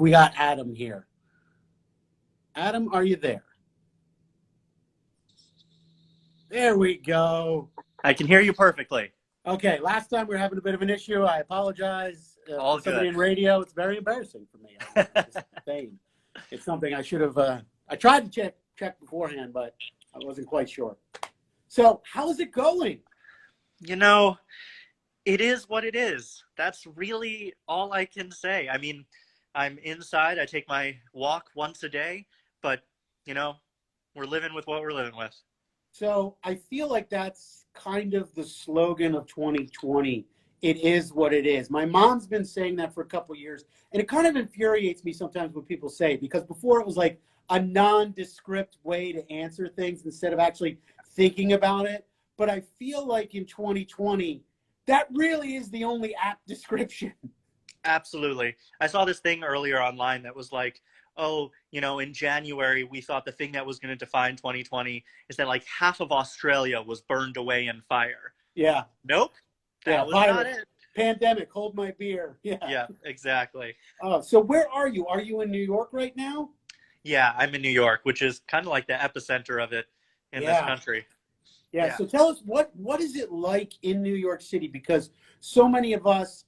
We got Adam here. Adam, are you there? There we go. I can hear you perfectly. Okay, last time we were having a bit of an issue. I apologize. All For somebody good. in radio, it's very embarrassing for me. Just saying. It's something I should have. I tried to check beforehand, but I wasn't quite sure. So, how's it going? You know, it is what it is. That's really all I can say. I mean, I'm inside. I take my walk once a day, but, we're living with what we're living with. So, I feel like that's kind of the slogan of 2020. It is what it is. My mom's been saying that for a couple of years, and it kind of infuriates me sometimes when people say it, because before it was like a nondescript way to answer things instead of actually thinking about it. But I feel like in 2020, that really is the only apt description. Absolutely. I saw this thing earlier online that was like, oh, in January, we thought the thing that was going to define 2020 is that like half of Australia was burned away in fire. Yeah. Nope. That was not it. Pandemic, hold my beer. Yeah, exactly. So where are you? Are you in New York right now? Yeah, I'm in New York, which is kind of like the epicenter of it in this country. Yeah. So tell us, what is it like in New York City? Because so many of us,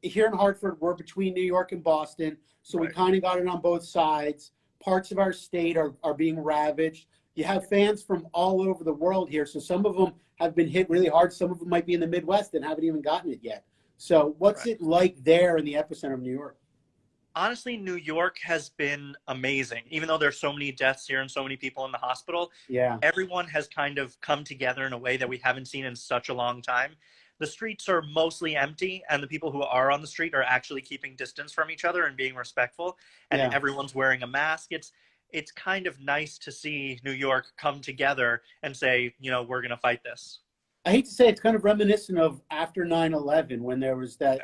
here in Hartford, we're between New York and Boston. So we kind of got it on both sides. Parts of our state are being ravaged. You have fans from all over the world here. So some of them have been hit really hard. Some of them might be in the Midwest and haven't even gotten it yet. So what's it like there in the epicenter of New York? Honestly, New York has been amazing. Even though there's so many deaths here and so many people in the hospital, everyone has kind of come together in a way that we haven't seen in such a long time. The streets are mostly empty, and the people who are on the street are actually keeping distance from each other and being respectful, and everyone's wearing a mask. It's kind of nice to see New York come together and say, we're going to fight this. I hate to say it's kind of reminiscent of after 9/11 when there was that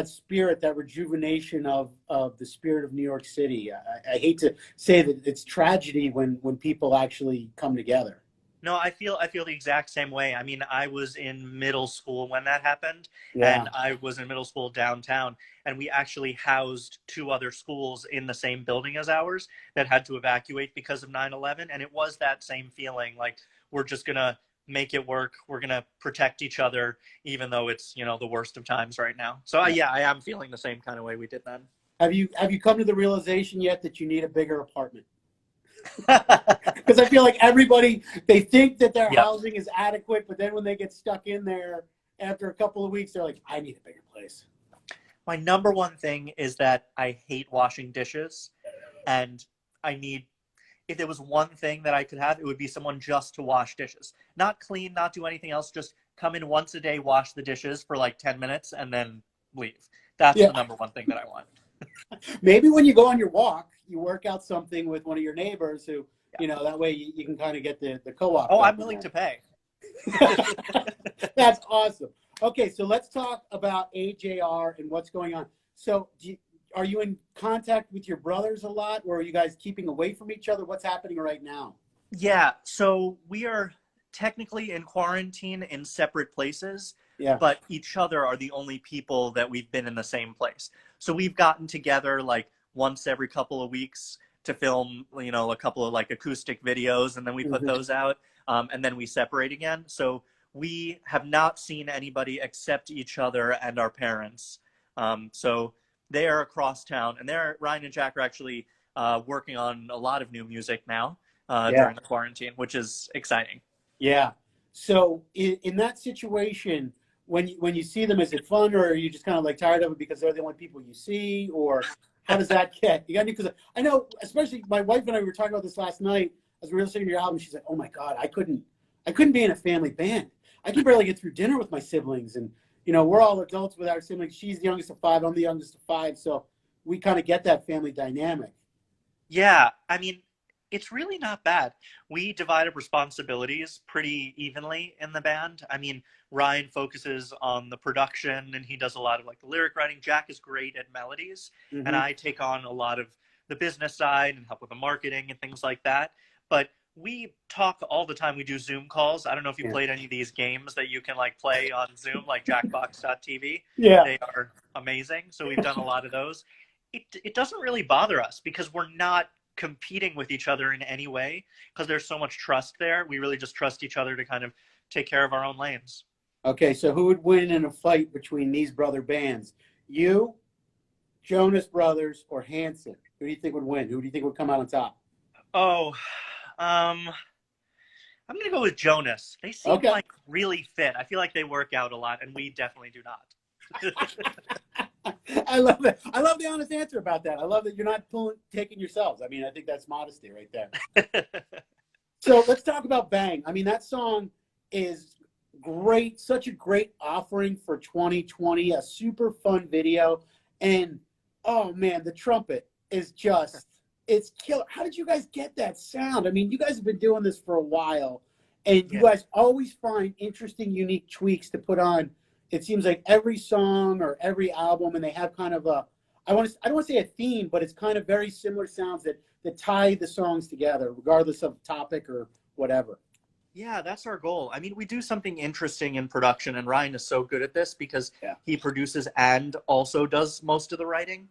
spirit, that rejuvenation of the spirit of New York City. I hate to say that it's tragedy when people actually come together. No, I feel the exact same way. I mean, I was in middle school when that happened, and I was in middle school downtown, and we actually housed two other schools in the same building as ours that had to evacuate because of 9/11, and it was that same feeling, like we're just going to make it work. We're going to protect each other, even though it's, the worst of times right now. So, I am feeling the same kind of way we did then. Have you come to the realization yet that you need a bigger apartment? Because I feel like everybody, they think that their housing is adequate, but then when they get stuck in there after a couple of weeks, they're like, I need a bigger place. My number one thing is that I hate washing dishes, and if there was one thing that I could have, it would be someone just to wash dishes. Not clean, not do anything else, just come in once a day, wash the dishes for like 10 minutes, and then leave. That's the number one thing that I want. Maybe when you go on your walk, you work out something with one of your neighbors who, that way you can kind of get the co-op. Oh, I'm willing to pay. That's awesome. Okay, so let's talk about AJR and what's going on. So are you in contact with your brothers a lot, or are you guys keeping away from each other? What's happening right now? Yeah, so we are technically in quarantine in separate places, but each other are the only people that we've been in the same place. So we've gotten together like once every couple of weeks to film, a couple of like acoustic videos, and then we put those out, and then we separate again. So we have not seen anybody except each other and our parents. So they are across town, and Ryan and Jack are actually working on a lot of new music now during the quarantine, which is exciting. Yeah. So in that situation, when you see them, is it fun, or are you just kind of like tired of it because they're the only people you see, or how does that get? You got any? Because I know, especially my wife and I were talking about this last night as we were listening to your album. She's like, "Oh my God, I couldn't be in a family band. I can barely get through dinner with my siblings, and we're all adults with our siblings. She's the youngest of five. I'm the youngest of five. So we kind of get that family dynamic." Yeah, I mean, it's really not bad. We divide up responsibilities pretty evenly in the band. I mean, Ryan focuses on the production, and he does a lot of like the lyric writing. Jack is great at melodies, and I take on a lot of the business side and help with the marketing and things like that. But we talk all the time. We do Zoom calls. I don't know if you played any of these games that you can like play on Zoom, like Jackbox.tv. Yeah. They are amazing. So we've done a lot of those. it doesn't really bother us because we're not competing with each other in any way because there's so much trust there. We really just trust each other to kind of take care of our own lanes. Okay, so who would win in a fight between these brother bands? You, Jonas Brothers, or Hanson? Who do you think would win? Who do you think would come out on top? Oh, I'm gonna go with Jonas. They seem like really fit. I feel like they work out a lot, and we definitely do not. I love that. I love the honest answer about that. I love that you're not taking yourselves. I mean, I think that's modesty right there. So let's talk about Bang. I mean, that song is great. Such a great offering for 2020. A super fun video. And, oh, man, the trumpet is just, it's killer. How did you guys get that sound? I mean, you guys have been doing this for a while. And you guys always find interesting, unique tweaks to put on. It seems like every song or every album, and they have kind of a, I don't want to say a theme, but it's kind of very similar sounds that tie the songs together, regardless of topic or whatever. Yeah, that's our goal. I mean, we do something interesting in production, and Ryan is so good at this because he produces and also does most of the writing.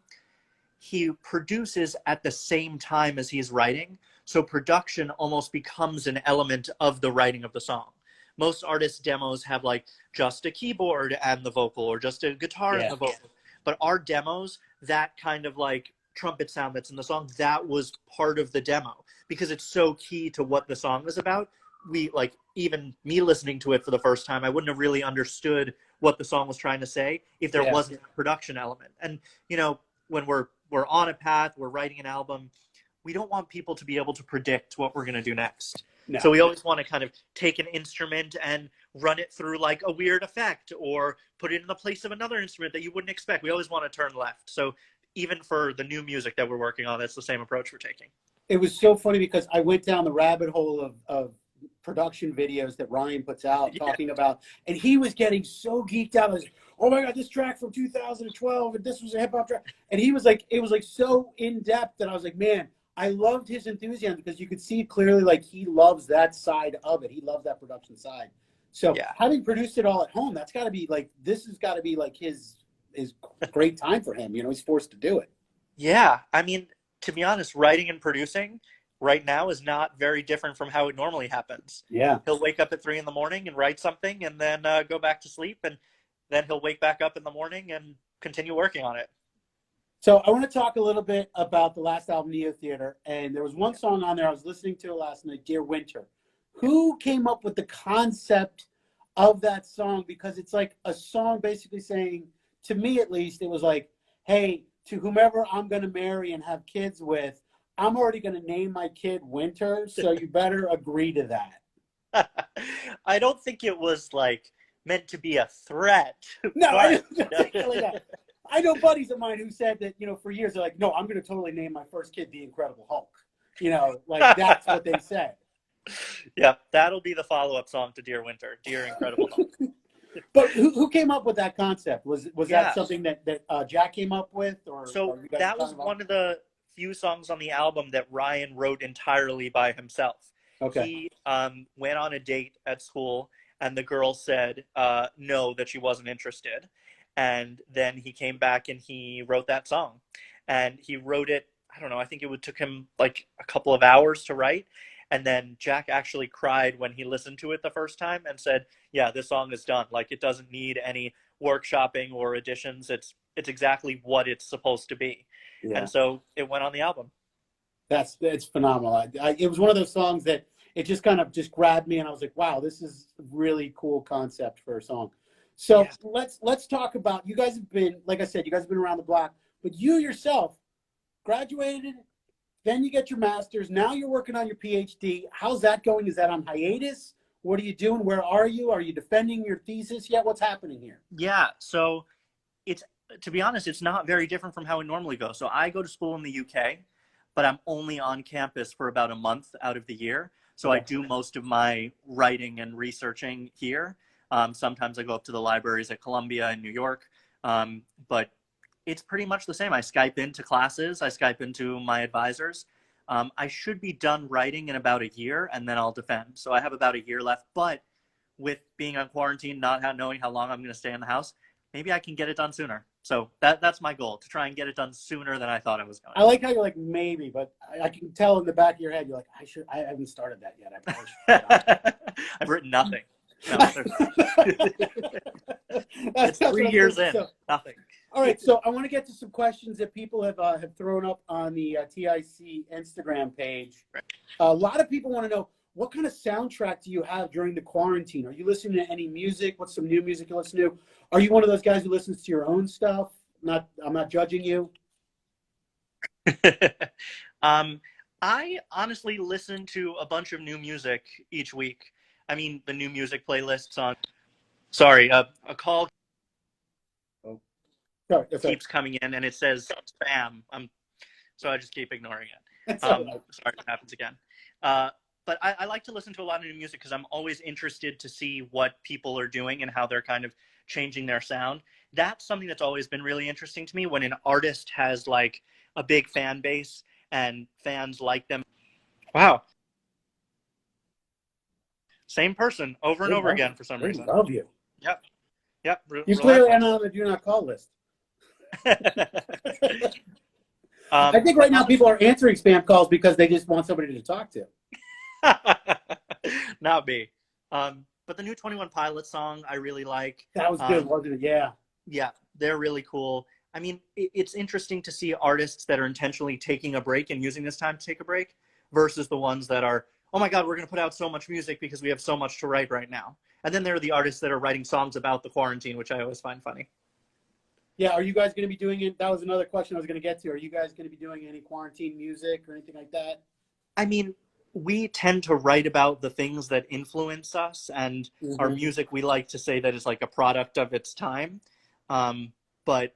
He produces at the same time as he's writing, so production almost becomes an element of the writing of the song. Most artists' demos have like just a keyboard and the vocal or just a guitar and the vocal. But our demos, that kind of like trumpet sound that's in the song, that was part of the demo because it's so key to what the song is about. We like, even me listening to it for the first time, I wouldn't have really understood what the song was trying to say if there wasn't a production element. And, you know, when we're on a path, we're writing an album, we don't want people to be able to predict what we're going to do next. No. So we always want to kind of take an instrument and run it through like a weird effect or put it in the place of another instrument that you wouldn't expect. We always want to turn left. So even for the new music that we're working on, that's the same approach we're taking. It was so funny because I went down the rabbit hole of production videos that Ryan puts out talking about, and he was getting so geeked out. I was like, oh my God, this track from 2012, and this was a hip hop track. And he was like, it was like so in depth that I was like, man, I loved his enthusiasm because you could see clearly like he loves that side of it. He loves that production side. So having produced it all at home, that's got to be like, this has got to be like his great time for him. You know, he's forced to do it. Yeah. I mean, to be honest, writing and producing right now is not very different from how it normally happens. Yeah. He'll wake up at 3 a.m. and write something and then go back to sleep. And then he'll wake back up in the morning and continue working on it. So I want to talk a little bit about the last album, Neo Theater, and there was one song on there I was listening to last night, Dear Winter. Who came up with the concept of that song? Because it's like a song basically saying, to me at least, it was like, hey, to whomever I'm going to marry and have kids with, I'm already going to name my kid Winter, so you better agree to that. I don't think it was like meant to be a threat. No, I don't think like that. I know buddies of mine who said that, you know, for years, they're like, no, I'm going to totally name my first kid the Incredible Hulk. You know, like that's what they said. Yeah, that'll be the follow-up song to Dear Winter, Dear Incredible Hulk. But who came up with that concept? Was that something that Jack came up with? So that was one of the few songs on the album that Ryan wrote entirely by himself. Okay. He went on a date at school, and the girl said no, that she wasn't interested. And then he came back and he wrote that song. And he wrote it, I don't know, I think it took him like a couple of hours to write. And then Jack actually cried when he listened to it the first time and said, yeah, this song is done. Like, it doesn't need any workshopping or additions. It's exactly what it's supposed to be. Yeah. And so it went on the album. It's phenomenal. It was one of those songs that it just kind of just grabbed me, and I was like, wow, this is a really cool concept for a song. So let's talk about, you guys have been, like I said, you guys have been around the block, but you yourself graduated, then you get your master's, now you're working on your PhD. How's that going? Is that on hiatus? What are you doing? Where are you? Are you defending your thesis yet? What's happening here? Yeah, so to be honest, it's not very different from how it normally goes. So I go to school in the UK, but I'm only on campus for about a month out of the year. So I do most of my writing and researching here. Sometimes I go up to the libraries at Columbia in New York, but it's pretty much the same. I Skype into classes. I Skype into my advisors. I should be done writing in about a year, and then I'll defend. So I have about a year left, but with being on quarantine, not knowing how long I'm going to stay in the house, maybe I can get it done sooner. So that's my goal, to try and get it done sooner than I thought I was going. I like how you're like, maybe, but I can tell in the back of your head, you're like, I haven't started that yet. I probably should. I've written nothing. No, it's That's 3 years in, nothing. All right, so I want to get to some questions that people have thrown up on the TIC Instagram page. A lot of people want to know, what kind of soundtrack do you have during the quarantine? Are you listening to any music? What's some new music you listen to? Are you one of those guys who listens to your own stuff? I'm not judging you. I honestly listen to a bunch of new music each week. I mean, the new music playlists on. Sorry, a call keeps coming in and it says spam. So I just keep ignoring it. Sorry, it happens again. But I like to listen to a lot of new music because I'm always interested to see what people are doing and how they're kind of changing their sound. That's something that's always been really interesting to me, when an artist has like a big fan base and fans like them. Wow. Same person over and over again for some reason. They love you. Yep. You clearly are not on the do not call list. I think right now people are answering spam calls because they just want somebody to talk to. Not me. But the new 21 Pilots song I really like. That was good, wasn't it? Yeah. Yeah, they're really cool. I mean, it's interesting to see artists that are intentionally taking a break and using this time to take a break versus the ones that are, oh my God, we're going to put out so much music because we have so much to write right now. And then there are the artists that are writing songs about the quarantine, which I always find funny. Yeah, are you guys going to be doing it? That was another question I was going to get to. Are you guys going to be doing any quarantine music or anything like that? I mean, we tend to write about the things that influence us, and our music, we like to say that is like a product of its time. But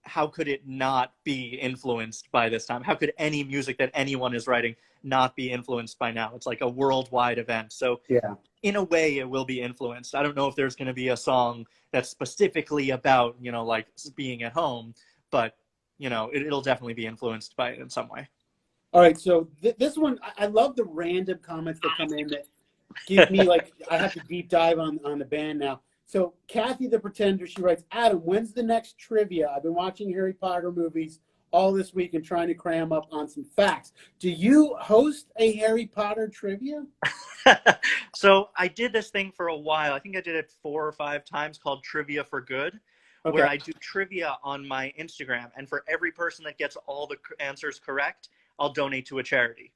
how could it not be influenced by this time? How could any music that anyone is writing not be influenced by now? It's like a worldwide event. So yeah, in a way it will be influenced. I don't know if there's going to be a song that's specifically about, you know, like being at home, but you know, it'll definitely be influenced by it in some way. All right. So this one, I love the random comments that come in that give me like, I have to deep dive on the band now. So Kathy the Pretender, she writes, Adam, when's the next trivia? I've been watching Harry Potter movies all this week and trying to cram up on some facts. Do you host a Harry Potter trivia? So I did this thing for a while. I think I did it 4 or 5 times, called Trivia for Good, where I do trivia on my Instagram. And for every person that gets all the answers correct, I'll donate to a charity.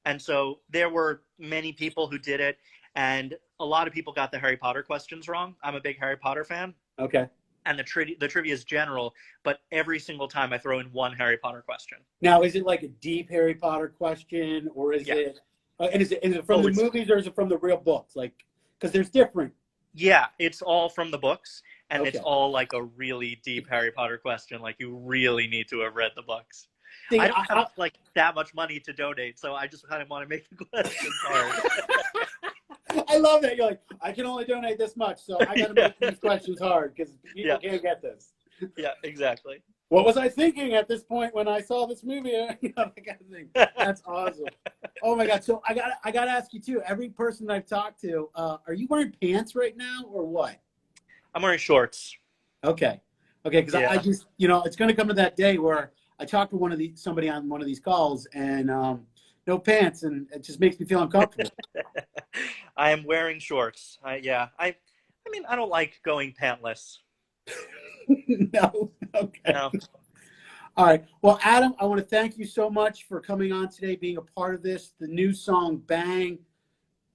And so there were many people who did it. And a lot of people got the Harry Potter questions wrong. I'm a big Harry Potter fan. Okay. And the trivia is general, but every single time I throw in one Harry Potter question. Now, is it like a deep Harry Potter question, or is it? And is it from the movies, or is it from the real books? Like, because there's different. Yeah, it's all from the books, and it's all like a really deep Harry Potter question. Like, you really need to have read the books. See, I don't have like that much money to donate, so I just kind of want to make the questions hard. I love that. You're like, I can only donate this much, so I got to make these questions hard because people can't get this. Yeah, exactly. What was I thinking at this point when I saw this movie? You know, that kind of thing. That's awesome. Oh my God! So I got to ask you too. Every person I've talked to, are you wearing pants right now or what? I'm wearing shorts. Okay, because I just, you know, it's going to come to that day where I talk to somebody on one of these calls and no pants, and it just makes me feel uncomfortable. I am wearing shorts. I mean, I don't like going pantless. No. Okay. No. All right. Well, Adam, I want to thank you so much for coming on today, being a part of this. The new song, Bang,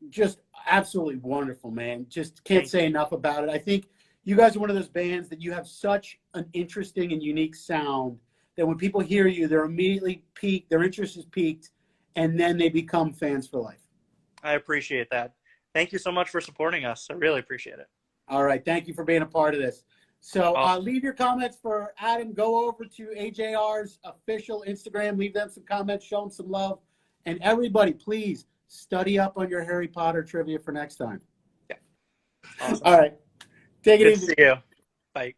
just absolutely wonderful, man. Just can't say enough about it. I think you guys are one of those bands that you have such an interesting and unique sound that when people hear you, they're immediately piqued, their interest is piqued, and then they become fans for life. I appreciate that. Thank you so much for supporting us. I really appreciate it. All right. Thank you for being a part of this. So leave your comments for Adam. Go over to AJR's official Instagram. Leave them some comments. Show them some love. And everybody, please study up on your Harry Potter trivia for next time. Yeah. Awesome. All right. Take it easy. Good to see you. Bye.